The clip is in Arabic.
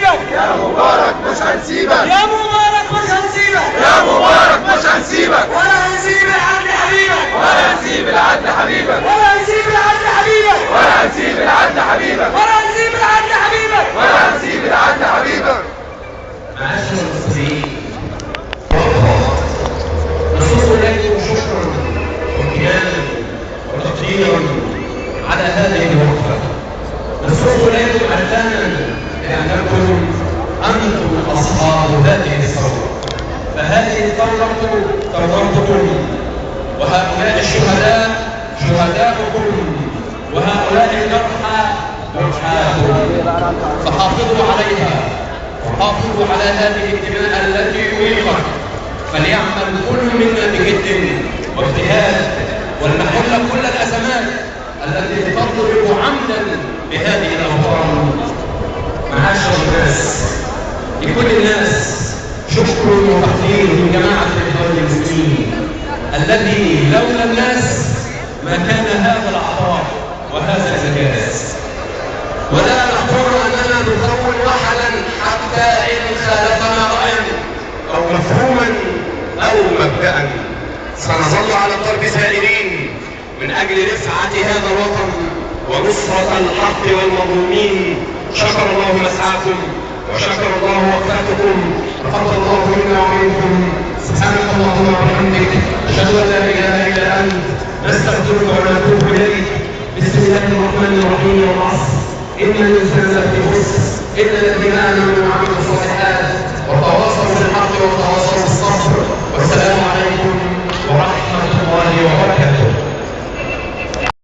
هنسيبك يا مبارك، مش هنسيبك يا مبارك، مش هنسيبك يا مبارك، مش هنسيبك ولا هنسيب العدل حبيبك ولا هنسيب العدل حبيبك ولا هنسيب العدل حبيبك ولا هنسيب العدل حبيبك ولا هنسيب العدل حبيبك ولا هنسيب العدل حبيبك. معاشر المسلمين، نصوص إليكم شكرا وامتنانا وتقديرا على هذه الوقفة. نصوص إليكم عرفانا لأنكم أنتم أصحاب هذه الثورة، فهذه الثورة ثورتكم، وهؤلاء الشهداء شهداؤكم، وهؤلاء الجرحى جرحاكم، فحافظوا عليها وحافظوا على هذه الدماء التي أريقت. فليعمل كل منا بجد واجتهاد ولنحل كل الأزمات التي تضرب عمدا بهذه الأوطان. معاشر الناس، لكل الناس شكر وتقدير من جماعة الإخوان المسلمين الذي لولا الناس ما كان هذا العطاء وهذا الانجاز. ولا نقول أننا نطول وحلا حتى إن خالفنا رأيا أو مفهوما أو مبدأ، سنظل على الضرب سائرين من أجل رفعة هذا الوطن ونصرة الحق والمظلومين. شكر الله مسعاكم وشكر الله وقفتكم، تقبل الله منا ومنكم. سبحانك اللهم وبحمدك، أشهد أن لا إله إلا أنت، نستغفرك ونتوب إليك. بسم الله الرحمن الرحيم. والعصر إن الإنسان لفي خسر إلا الذين آمنوا وعملوا الصالحات